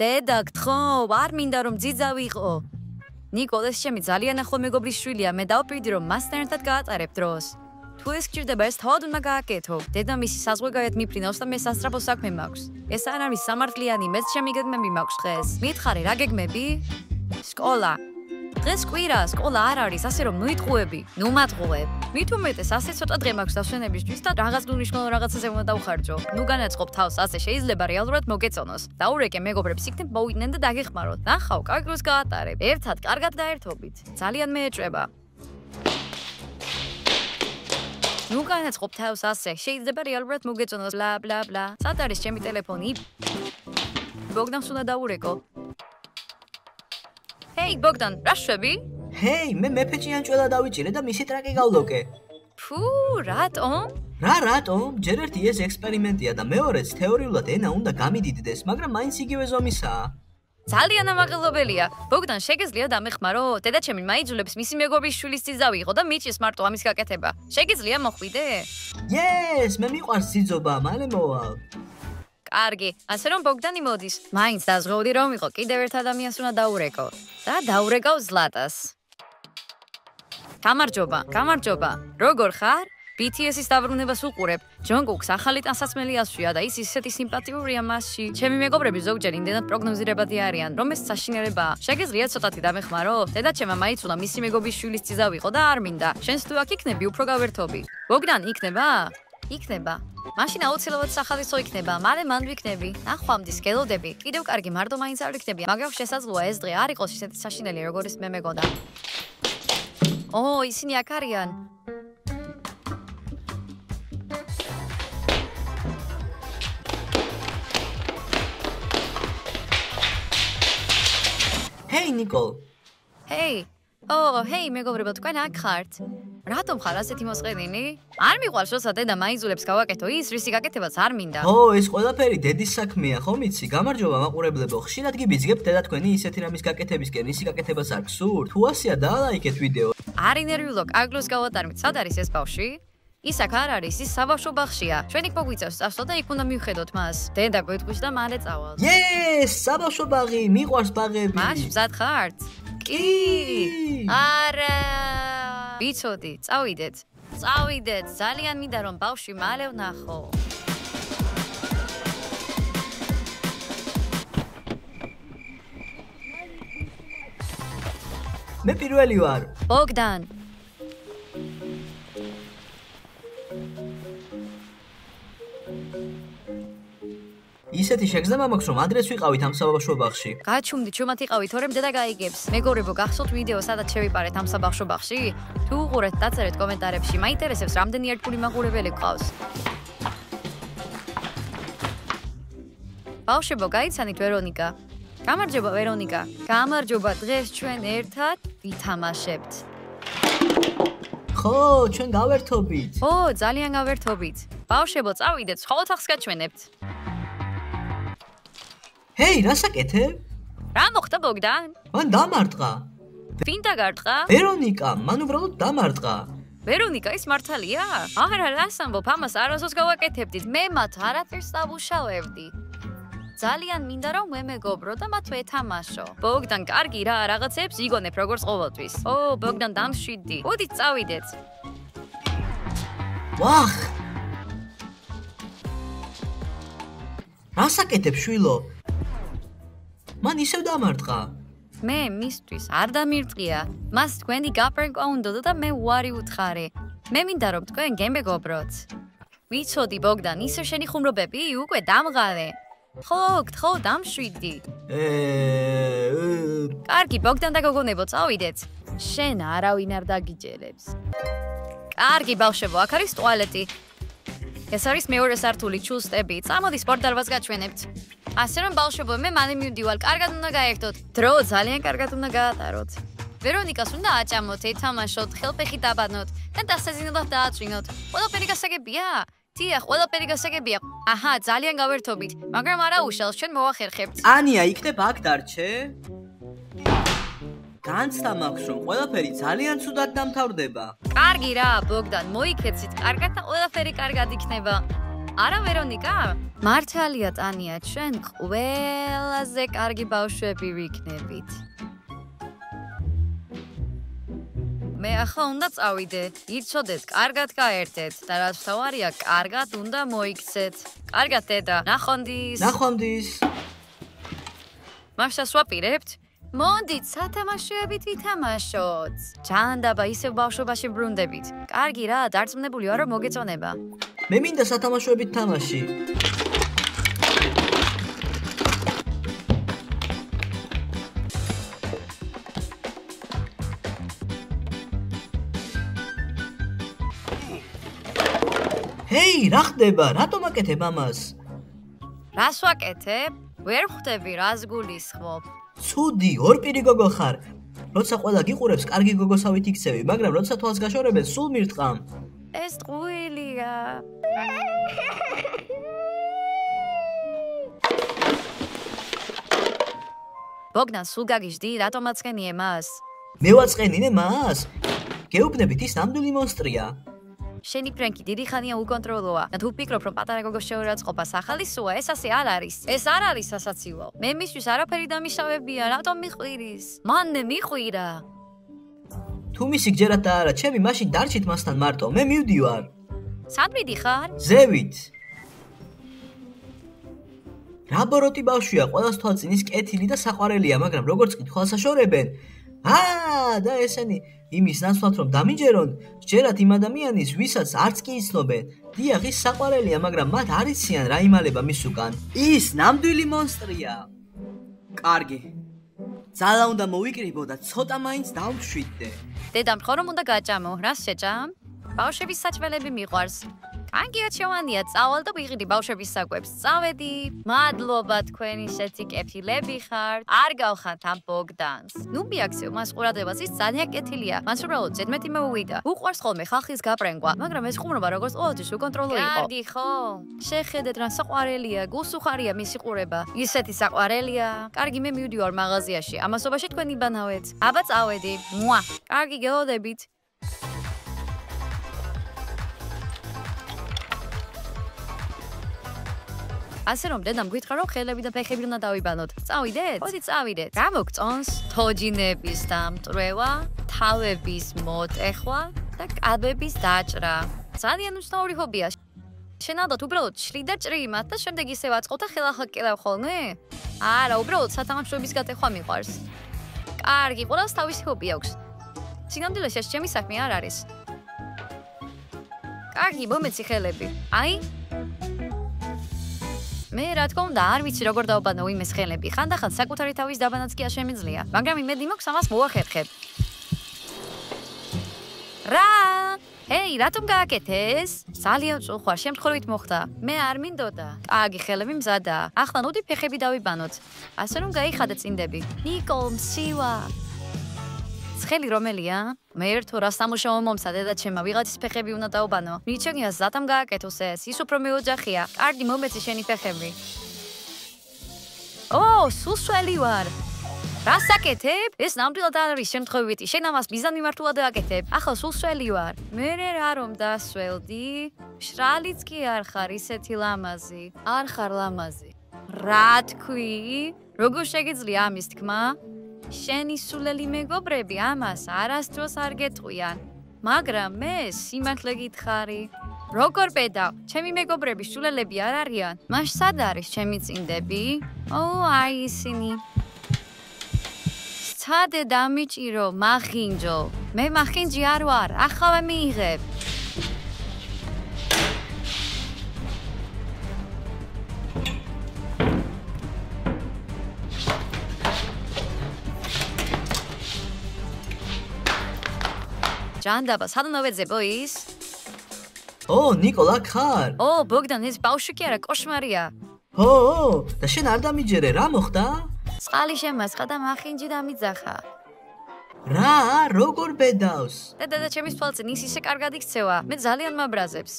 დედა, გთხოვ, არ მინდა რომ ძიძავი იყო. ნიკოლ, ეს ჩემი ძალიან ახლო მეგობრის შვილია, მე დავპირდი რომ მასთან ერთად გაატარებ დროს. თუ ეს გჭირდება, ეს თავად უნდა გააკეთო. დედამისი საზღვეგავით მიფრინავს და მე სასწრაფო საქმე მაქვს. ეს არ არის სამართლიანი, მეც ჩემი გეგმები მაქვს დღეს. მითხარი, რა გეგმები? სკოლა. დღეს კვირა, სკოლა არ არის, ასე რომ ნუიტყუები. ნუ მატყუებ. მით უმეტეს ასე ცოტა დღე მაქვს დასვენებისთვის და რაღაც უნიშნელო რაღაცაზე უნდა დავხარჯო. ნუ განაწყობ თავს, ასე შეიძლება რეალურად მოგეწონოს. დაურეკე მეგობრებს იქნებ მოვიდნენ და დაგეხმაროთ. ნახავ, კარგ დროს გაატარებ. ერთად, კარგად დაერთობით. ძალიან მეეჭვება. ნუ განაწყობ თავს ასე, შეიძლება რეალურად მოგეწონოს ბლა ბლა ბლა. სად არის ჩემი ტელეფონი? ბოგდანს უნდა დაურეკო. ჰეი, ბოგდან, რა შვები? ჰეი, მე მეფეჭიან ჭველა დავიჭირე და მისი ტრაკი გავლოკე. ფუ, რატომ? რატომ? ჯერ ერთი ეს ექსპერიმენტია და მეორეც თეორიულად ენა უნდა გამიდიდდეს, მაგრამ მაინც იგივე ზომისაა. ძალიან ამაღელობელია. ბოგდან, შეგიძლია დამეხმარო? დედაჩემი მაიძულებს მისი მეგობრის შვილის ძიძავი იყო და მიჭის მარტო ამის გაკეთება. შეგიძლია მოხვიდე? Yes, მე მიყვარს ძიძობა, მალე მოვალ. კარგი, ასე რომ ბოგდანი მოდის. მაინც დაზღვევდი რომ იყო, კიდევ ერთ ადამიანს უნდა დაურეკო. და დაურეკავ ზლატას. გამარჯობა. როგორ ხარ? BTS-ის დაბრუნებას უყურებ. ჯონგუკს ახალი ტანსაცმელი ასვია და ის ისეთი სიმპათიურია მასში. ჩემი მეგობრები ზოგჯერ იმდენად პროგნოზირებადი არიან, რომ ეს საშინელებაა. შეგიძლია ცოტათი დამეხმარო? დედაჩემმა მაიცულა მისი მეგობრის შვილის ძიძავი იყო და არ მინდა. შენს თუ აქ იქნები, უფრო გავერთობი. ბოგდან, იქნება? იქნება. მაშინ აუცილებლად სახალისო იქნება, მალე მან ვიქნები. ნახვამდის გელოდები. კიდევ კარგი, მარტო მაინც არ ვიქნები, მაგრამ შესაძლოა ეს დღე არ იყოს ისეთი საშინელი, როგორც მე მეგონა. ისინი აქ არიან. ჰეი, ნიკოლ. ჰეი, მეგობრებო, თქვენ აქ ხართ? რატომ ხარ ასეთი მოსყიდინი? არ მიყვარს, როცა დედა მაიძულებს გავაკეთო ის, რისი გაკეთებაც არ მინდა. ეს ყველაფერი დედის საქმეა, ხომ იცი? გამარჯობა, მაყურებლებო, ხშირად გიბიძგებთ დედა თქვენი ისეთი რამის გაკეთებისკენ, ისი გაკეთებას არ გსურთ? თუ ასეა, დაალაიქეთ ვიდეო. არ ინერვიულო, კარგლოს გავატარმით, სად არის ეს ბავშვი? ის აქ არ არის, ის საბავშვო ბაღშია. ჩვენ იქ მოგვიწევს წავსო და იქ უნდა მივხედოთ მას. დედა გვეტყვის და მალე წავალ. Yes, საბავშვო ბაღი, მიყვარს ბაღები. მაშ მზად ხართ? კი. არა. ვიცოდი, წავიდეთ, ძალიან მინდა რომ ბავშვი მალე ვნახო. მე პირველი ვარ. ბოგდან. ისეთი შეგრძნება მაქვს რომ ადრეს ვიყავით ამ საბავშვო ბაღში. გაჩუმდი, ჩუმად იყავით, თორემ დედა გაიგებს. მეგობრებო, გახსოვთ ვიდეო, სადაც შევიპარეთ ამ საბავშვო ბაღში? თუ უყურეთ, დაწერეთ კომენტარებში, მაინტერესებს რამდენი ერთგული მაყურებელი გყავს. ბავშვებო, გაიცანით ვერონიკა. გამარჯობა, ვერონიკა. გამარჯობა, დღეს ჩვენ ერთად ვითამაშებთ. ხო, ჩვენ გავერთობით. ძალიან გავერთობით. ბავშვებო, წავიდეთ, სხვა ოთახს გაჩვენებთ. ჰეი, რა საკეთებ? რა მოხდა, ბოგდან? მან დამარტყა. ვინ დაგარტყა? ვერონიკა, მან უბრალოდ დამარტყა. ვერონიკა, ის მართალია? არა, რას ამბობ, ამას არასოდეს გავაკეთებდით. მე მათ არაფერს დავუშავებდი. ძალიან მინდა რომ მეგობრო და მათ ვეთამაშო. ბოგდან, კარგი რა, რაღაცებს იგონებ როგორც ყოველთვის. ბოგდან, დამშვიდი. უდით წავიდეთ. ვახ! რა საკეთებ, შვილო? მან ისევ დამარტყა. მე მისთვის არ დამირტყია. მას თქვენი გაფრენკვა უნდოდა და მე უარი უთხარი. მე მინდა რომ თქვენ გემეგობროთ. ვიცოდი, ბოგდან, ისევ შენი ხუმრობები უკვე დამღარე. ხო, დამშვიდი. კარგი, ბოგდან და გოგონებო, წავიდეთ. შენ არავინ არ დაგიჯერებს. კარგი, ბავშვებო, აქ არის ტუალეტი. ეს არის მეორე სართული, ჩულსტები. წამოდი სპორტდარბაზს გაჩვენებთ. ასე რომ ბავშვებო, მე მალე მივდივალ, კარგად უნდა გაერთოთ. დრო ძალიან კარგად უნდა გაატაროთ. ვერონიკას უნდა აჭამოთ, ეთამაშოთ, ხელფეხი დაბანოთ და დასაძინებლად დააწვინოთ. ყველაფერი გასაგებია? დიახ, ყველაფერი გასაგებია. აჰა, ძალიან გავერთობით, მაგრამ არა უშალს, ჩვენ მოვახერხებთ. ანია, იქნებ აქ დარჩე? განცდა მაქვს, რომ ყველაფერი ძალიან ცუდად დამთავრდება. კარგი რა, ბოგდან, მოიქეცით კარგად და ყველაფერი კარგად იქნება. არა ვერონიკა? მართალია ტანია, ჩვენ ყველაზე კარგი ბავშვები ვიქნებით. მე ახლა უნდა წავიდეთ, იცოდეთ, კარგად გაერთეთ და რაც თავარია, კარგად უნდა მოიქცეთ. კარგად დედა, ნახვამდის. ნახვამდის. მაშას ვაპირებთ? მოდით, სათამაშოებით ვითამაშოთ. ჯანდაბა ისევ ბავშვობაში ბრუნდებით. კარგი რა, დარწმუნებული ვარ, რომ მოგეწონება. მე მინდა სათამაშოებით თამაში. ჰეი, რა ხდება? რატომ აკეთებ ამას? რას ვაკეთებ? ვერ ხვდები, რას გულისხმობ. ცუდი, ორპირი გოგო ხარ. როცა ყველა გიყურებს, კარგი გოგოსავით იქცევი, მაგრამ როცა თვალს გაშორებენ, სულ მირტყამ. ეს ტყუილია. ბოგდან, სულ გაგიჟდი, რატომ აწყენიე მას? მე ვაწყენინე მას? გეუბნებით, ის ნამდვილი მონსტრია. შენი ფრენკი დიდი ხანია უკონტროლოა და თუ ვფიქრობ, რომ პატარა გოგოს შეურაცხყოფას ახალისოა, ეს ასე არ არის. ეს არ არის სასაცილო. მე მისთვის არაფერი დამიშავებია, რატომ მიყვირის? მანე მიყვირა. თუ მისი გჯერათ და არა, ჩემი მაშინ დარჩით მასთან მარტო, მე მივდივარ. სად მიდიხარ? ზევით. რა ბოროტი ბავშვია, ყველას თვალწინის კეთილი და საყვარელია, მაგრამ როგორც კი თვალსაშორებენ, და ესენი იმის ნაცვლად რომ დამიჯერონ, ჯერათ იმ ადამიანის, ვისაც არც კი იცნობენ. დიახ, ის საყვარელია, მაგრამ მათ არ იციან რა იმალება მის უკან. ის ნამდვილი მონსტრია. კარგი. ძალა უნდა მოვიკრიბო და ცოტა მაინც დავშვიდდე. დედამ ხო რომ უნდა გაჭამო, რას შეჭამ? ბავშვების საჭმელები მიყვარს. კანკია ჩევანია, წავალ და ვიღიდი ბავშვების საკვებს. წავედი. მადლობა თქვენი ისეთი კეთილები ხართ. არ გავხანთ ამ ბოგდანს. ნუ მიაქცევ მას ყურადღებას, ის ძალიან კეთილია. მას უბრალოდ ზედმეტი მოუვიდა. უყვარს ხოლმე ხალხის გაპრენგვა, მაგრამ ეს ხუმრობა როგორც ყოველთვის უკონტროლო იყო. კარგი ხო? შეხედეთ რა საყვარელია, გულს უხარია მისი ყურება. ისეთი საყვარელია. კარგი, მე მივდივარ მაღაზიაში. ამასობაში თქვენ იბანავეთ. აბა წავედი. მუა. კარგი, გელოდებით. ასე რომ დედამ გითხრა რომ ხელები და ფეხები უნდა დავიბანოთ. წავიდეთ? მოდი წავიდეთ. რა მოგწონს? თოჯინების დამტვრევა, თავების მოტეხვა და კაბების დაჭრა. ძალიან უცნაური ჰობია. შენ ალბათ უბრალოდ შრი და ჭრი მათ და შემდეგ ისე ვაწყობ და ხელახლა კელავ ხოლმე? არა, უბრალოდ სათამაშოების გატეხვა მიყვარს. კარგი, ყველას თავისი ჰობი აქვს. სინამდვილეში ეს ჩემი საქმე არ არის. კარგი, მომეცი ხელები. აი მე რა თქმა უნდა არ ვიცი როგორ დავაბანო იმეს ხელები. ხანდახან საკუთარი თავის დაბანაც კი არ შემიძლია, მაგრამ იმედი მაქვს ამას მოვახერხებ. რა? ჰეი, რატომ გააკეთეს? ძალიან წუხარ, შემთხვევით მოხდა. მე არ მინდოდა. კარგი, ხელები მზადაა. ახლა ნუდი ფეხები დავიბანოთ. ასე რომ გაიხადე წინდები. ნიკო, მსივა. ცხელი რომელია? მე ერთო რა სამუშაო მომსადე და ჩემმა ვიღაცის ფეხები უნდა დაუბანო. მიჩვენია ზატამ გააკეთოს ეს, ის უფრო მეოჯახია. კარგი, მომეცი შენი ფეხები. სულსველი ვარ. რას აკეთებ? ეს ნამდვილად არ არის შემთხვევითი. შენ ამას მიზანმიმართულად აკეთებ. ახლა სულსველი ვარ. მე რა რომ დასველდი? შრალიც კი არ ხარ ისეთი ლამაზი. არ ხარ ლამაზი. რა თქვი? როგორ შეგიძლია ამის თქმა? შენი სულელი მეგობრები ამას არასდროს არ გეტყვიან, მაგრამ მე სიმართლე გითხარი. როგორ პედავ? ჩემი მეგობრები სულელები არ არიან. მაშ სად არის ჩემი წინდები? აი ისინი. სცადე დამიჭირო, მახინჯო. მე მახინჯი არ ვარ, ახლა მიიღებ. ჯანდაბა, სადან მოვეძებო ის? ნიკოლა ხარ? ბოგდან, ეს ბავშვი კი არა, კოშმარია. და შენ არ დამიჯერე, რა მოხდა? წყალი შემასხა და მახინჯი დამიძახა. რა, როგორ ბედავს? და ჩემის თვალწინ ის ისე კარგად იქცევა, მე ძალიან მაბრაზებს.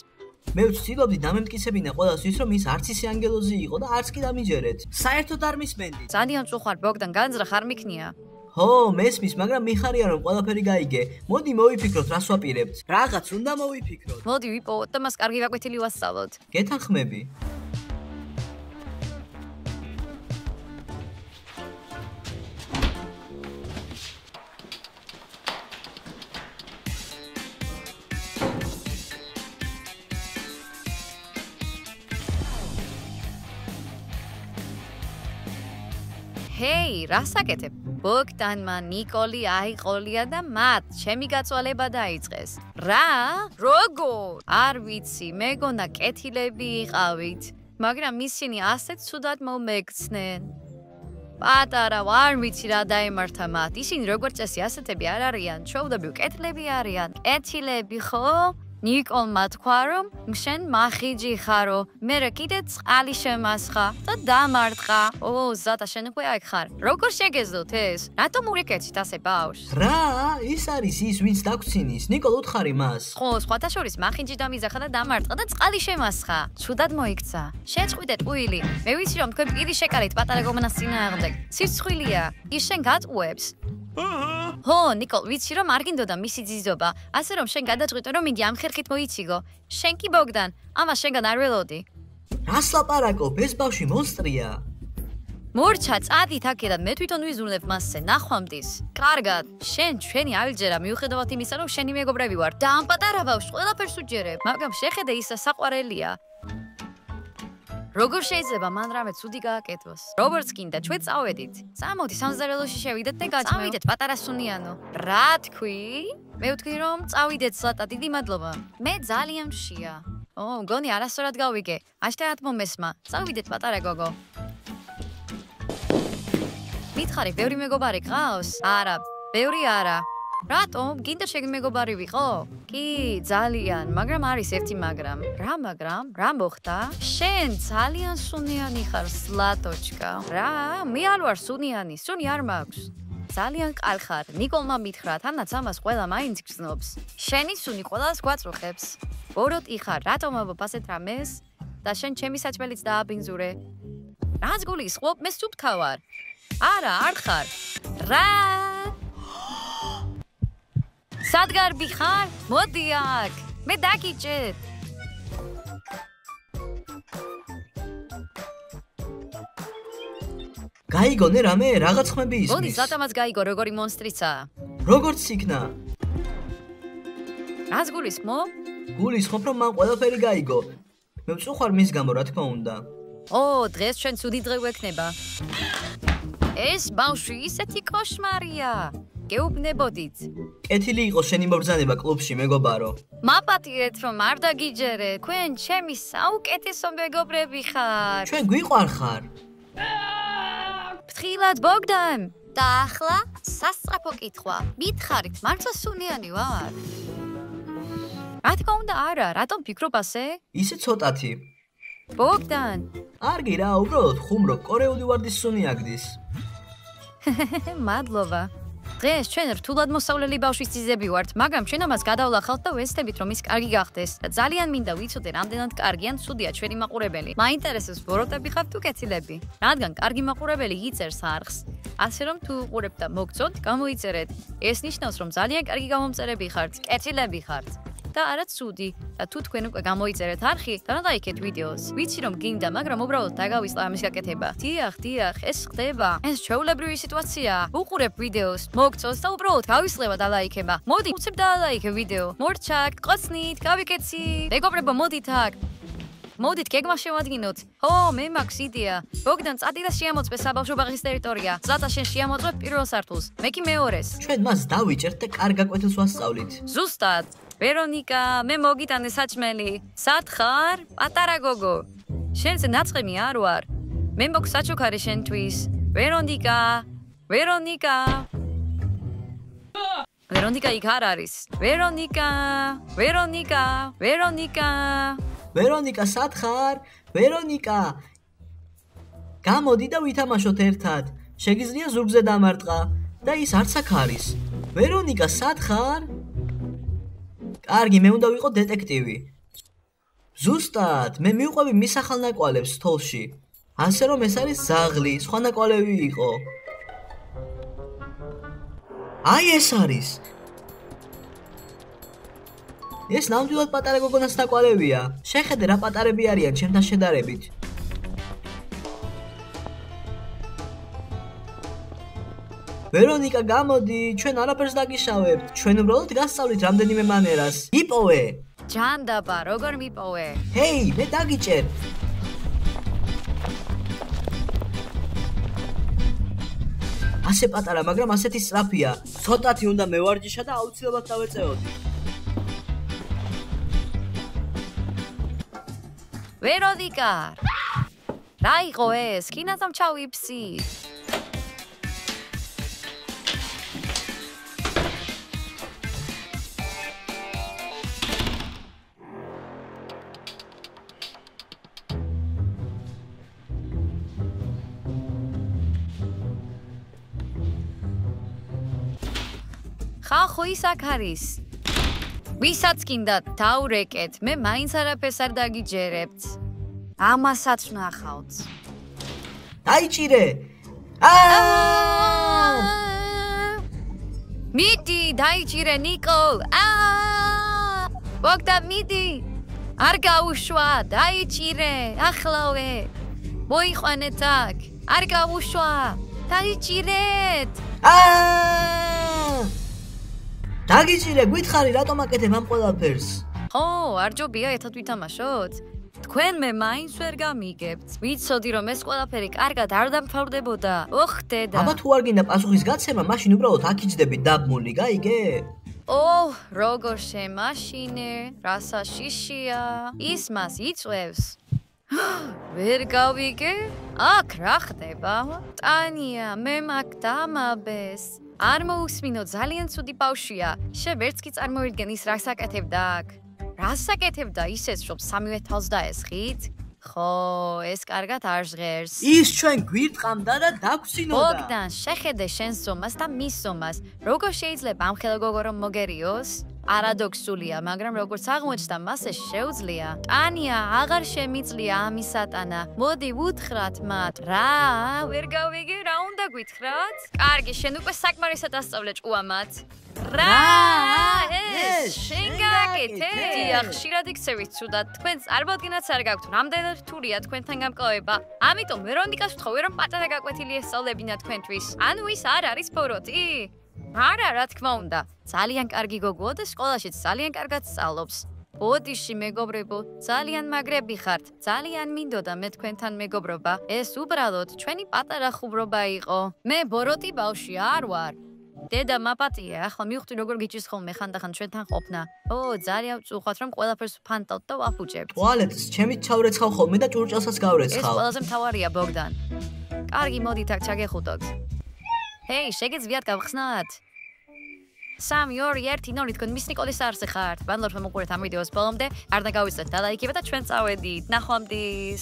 მე ვცდილობდი დამემტკიცებინა ყველასთვის, რომ ის არც ისე ანგელოზი იყო და არც კი დამიჯერეთ. საერთოდ არ მისმენდით. ძალიან წუხარ, ბოგდან, განძრახ არ მიქნია. ჰო, მესმის, მაგრამ მიხარია რომ ყველაფერი გაიგე. მოდი მოვიფიქროთ, რას ვაპირებთ. რაღაც უნდა მოვიფიქროთ. მოდი ვიპოვოთ და მას კარგი გაკვეთილი ვასწავლოთ. გეთანხმები? ჰეი, რას აკეთებ? ბოგდანმა ნიკოლი აიყოლია და მათ ჩემი გაწვალება დაიწყეს. რა? როგორ? არ ვიცი, მეგონა კეთილები იყავით, მაგრამ ისინი ასეთ ცუდად მომექცნენ. პატარა, არ ვიცი რა დაემართა მათ. ისინი როგორც წესი ასეთები არ არიან, ჩვეულებრივ კეთილები არიან. კეთილები, ხო? ნიკოლმა თქვა, რომ შენ მახიჯი ხარო, მერე კიდე წყალი შემასხა და დამარტყა. ო, ზატა, შენ უკვე აქ ხარ. როგორ შეგეძლოთ ეს? რატომ ურეკეცით ასე ბავშვს? რა? ის არის ის, ვინც დაგცინის. ნიკოლ უთხარი მას. ხო, სხვათა შორის მახიჯი დამიზახა და დამარტყა და წყალი შემასხა. ცუდად მოიქცა. შეწყვიტეთ უილი. მე ვიცი რომ თქვენ პირი შეკარით პატარა გოგონას წინააღმდეგ. სიცხვილია. ის შენ გაწუებს. ჰო, ნიკოლ, ვიცი რომ არ გინდოდა მისი ძიზობა, ასე რომ შენ გადაწყვიტე რომ იგი ამ ხერხით მოიციგო. შენ კი ბოგდან, ამას შენგან არ ველოდი. რას ლაპარაკობ? ეს ბავშვი მონსტრია. მორჩა, წადით აქედან, მე თვითონ ვიზუნებ მასზე, ნახვამდის. კარგად, შენ ჩვენი ავიჯერა მიუხედავად იმისა, რომ შენი მეგობრები ვარ და ამ პატარა ბავშვს ყველაფერს უჯერებ, მაგრამ შეხედე ისა საყვარელია. როგორ შეიძლება მან რამე ცუდი გააკეთოს? როგორც გინდა, ჩვენ წავედით. წამოდი სამზარეულოში შევიდეთ და წავიდეთ პატარა სუნიანო. რა თქვი? მე ვთქვი რომ წავიდეთ ზატა, დიდი მადლობა. მე ძალიან მშია. ო, მგონი არასწორად გავიგე. აშტათ მომესმა. წავიდეთ პატარა გოგო. მითხარი, ბევრი მეგობარი გყავს? არა, ბევრი არა. რატომ? გინდა შეგმეგობარი ვიყო? კი, ძალიან, მაგრამ არის ერთი მაგრამ. რა მაგრამ? რა მოხდა? შენ ძალიან სუნიანი ხარ, სლატოჩკა. რა? მე არ ვარ სუნიანი, სუნი არ მაქვს. ძალიან კალხარ. ნიკოლმა მითხრა, თანაც ამას ყველა მაინც გრძნობს. შენი სუნი ყველას გვაწუხებს. ბოროტ იხარ, რატომ ამბობ ასეთ რამეს? და შენ ჩემი საჭმელიც დააბინძურე. რას გულისხმობ? მე სუფთა ვარ. არა, არ ხარ. რა? სადგარბი ხარ? მოდი აქ. მე დაგიჭეთ. გაიგონე რამე, რაღაც ხმები ისმის. მოდი ზატამაც გაიგო, როგორი მონსტრიცაა. როგორც იქნა? რას გულისხმობ? გულისხმობ, რომ მან ყველაფერი გაიგო. მე ვწუხარ მის გამო, რა თქმა უნდა. ო, დღეს ჩვენ ცუდი დღე გვექნება. ეს ბავშვი ისეთი კოშმარია. გეუბნებოდით. კეთილი იყო შენი მობრძანება კლუბში, მეგობარო. მაპატიეთ რომ არ დაგიჯერეთ. თქვენ ჩემი საუკეთესო მეგობრები ხარ. ჩვენ გვიყვარხარ. ფრთხილად ბოგდან. და ახლა სასწრაფო კითხვა. მითხარით, მართლა სუნიანი ვარ? რა თქმა უნდა არა, რატომ ფიქრობ ასე? ისე ცოტათი. ბოგდან. არგი რა, უბრალოდ ხუმრობ, კორეული ვარდის სუნი აგდის. მადლობა. დღეს ჩვენ რთულად მოსავლელი ბავშვის ძიზები ვართ, მაგრამ ჩვენ ამას გადავლახავთ და ვესწრებით რომ ის კარგი გახდეს და ძალიან მინდა ვიცოდე რამდენად კარგი ან ცუდია ჩვენი მაყურებელი. მაინტერესებს ბოროტები ხართ თუ კეთილები? რადგან კარგი მაყურებელი იწერს არხს. ასე რომ თუ უყურებთ და მოგწონთ, გამოიწერეთ. ეს ნიშნავს რომ ძალიან კარგი გამომწერები ხართ, კეთილები ხართ. და არა ცუდი. და თუ თქვენ უკვე გამოიწერეთ არხი, დალაიქეთ ვიდეოს. ვიცი რომ გინდა, მაგრამ უბრალოდ დაგავისლა ამის გაკეთება. დიახ, ეს ხდება. ეს ჩვეულებრივი სიტუაციაა. უყურებ ვიდეოს, მოგწონს და უბრალოდ გავისლება დალაიქება. მოდი, უცებ დალაიქე ვიდეო. მორჩაკ, ყოცნით, გავიკეცი. მეგობრებო, მოდით აქ. მოდით გეგმა შევადგინოთ. ო, მე მაქვს იდეა. ბოგდან წადი და შეამოწმე საბავშვო ბაღის ტერიტორია. ზატა შენ შეამოწმე პირველ სართულს. მე კი მეორეს. ჩვენ მას დავიჭერთ და კარგ გაკვეთილს ვასწავლით. ზუსტად. ვერონიკა, მე მოგიტანე საჭმელი. სად ხარ? პატარა გოგო. შენზე ნაწყემი არ ვარ. მე მოგ საჩუქარი შენთვის. ვერონიკა. ვერონიკა იქ არ არის. ვერონიკა, სად ხარ? ვერონიკა. გამოდი და ვითამაშოთ ერთად. შეგიძლია ზურგზე დამარტყა და ის არც აქ არის. ვერონიკა, სად ხარ? კარგი, მე უნდა ვიყო დეტექტივი. ზუსტად, მე მივყვები მის ახალნაკვალებს თოლში. ასე რომ ეს არის ზაღლი, სხვა ნაკვალევი იყო. აი ეს არის. ეს ნამდვილად პატარა გოგონას ნაკვალევია. შეხედე რა პატარები არიან ჩემთან შედარებით. ვერონიკა, გამოდი, ჩვენ არაფერს დაგიშავებთ. ჩვენ უბრალოდ გასწავლით რამდენიმე მანერას. იპოვე. ჯანდაბა, როგორ მიპოვე? ჰეი, მე დაგიჭერ. ასე პატარა, მაგრამ ასეთი სწრაფია. ცოტათი უნდა მევარჯიშა და აუცილებლად დავეწეოდი. ვერონიკა. რა იყო ეს? კინაზამ ჩავიფსი. ხახო ის აქ არის. ვისაც გინდა დაურეკეთ, მე მაინც არაფერს არ დაგიჯერებთ. ამასაც ვნახავთ. დაიჭირე. მიდი, დაიჭირე ნიკოლ. ბოგდან მიდი. არ გაუშვა, დაიჭირე, ახლავე. მოიყვანეთ აქ. არ გაუშვა. დაიჭირეთ. დაგიჭირე, გითხარი რატომ აკეთებ ამ ყველაფერს? ხო, არ ჯობია ერთად ვითამაშოთ? თქვენ მე მაინც ვერ გამიგებთ. ვიცოდი რომ ეს ყველაფერი კარგად არ დამთავრდებოდა. ოხ, დედა. აბა თუ არ გინდა პასუხის გაცემა, მაშინ უბრალოდ აქ იჯდებით დაბმული, გაიგე? როგორ შემაშინე, რასა შიშია. ის მას იწვევს. ვერ გავიგე? აქ რა ხდება? ტანია, მე მაგ დამაბეს. არ მოусმინო, ძალიან ცუდი ბავშვია. შევერც კი წარმოვიდგენ ის რას აკეთებდა აქ. რას აკეთებდა ისეც რომ სამივე თავს დაესხით? ხო, ეს კარგად არ ჟღერს. ის ჩვენ გვირტყამდა და დაგვსინოდა. ბოგდან, შეხედე შენ ზომას და მის ზომას. როგორ შეიძლება ამ ხელა გოგო რომ მოგერიოს? არადოქსულია, მაგრამ როგორც აღმოჩნდა, მას ეს შეუძლია. ტანია, აღარ შემიძლია ამის სატანა. მოდი ვუთხრათ მათ. რა? ვერ გავიგე, რა უნდა გითხრათ? კარგი, შენ უკვე საკმარისად ასწავლე ჭუამად. რა? ეს შენ გააკეთე? დიახ, ხშირად იქცევით ცუდად. თქვენ წარმოდგენაც არ გაქვთ, რამდენად რთულია თქვენთან გამკლავება. ამიტომ ვერონიკას ვთხოვე, რომ პატარა გაკვეთილი ესწავლებინა თქვენთვის. ანუ ის არ არის ბოროტი? არა, რა თქმა უნდა. ძალიან კარგი გოგოა და სკოლაშიც ძალიან კარგად სწავლობს. ბოდიში მეგობრებო, ძალიან მაგრები ხართ. ძალიან მინდოდა მე თქვენთან მეგობრობა. ეს უბრალოდ ჩვენი პატარა ხუბრობა იყო. მე ბოროტი ბავშვი არ ვარ. დედა მაპატია, ახლა მივხვდი როგორ გიჭირს ხოლმე ხანდახან ჩვენთან ყოფნა. ძალიან ვწუხავთ რომ ყველაფერს ვფანტავთ და ვაფუჭებთ. ტუალეტს ჩემით ჩავრეცხავ ხოლმე და ჭურჭელსაც გავრეცხავ. ეს ყველაზე მთავარია, ბოგდან. კარგი, მოდით აქ ჩაგეხუტოთ. ჰეი, შეგეძლიათ გავხსნათ? 3, 2, 1, 0 თქვენ მის ნიკოლის არსი ხართ. ბანლორ მოყურეთ ამ ვიდეოს ბოლომდე. არ დაგავიწყეთ და ლაიქებად და ჩვენ წავედით. ნახვამდის.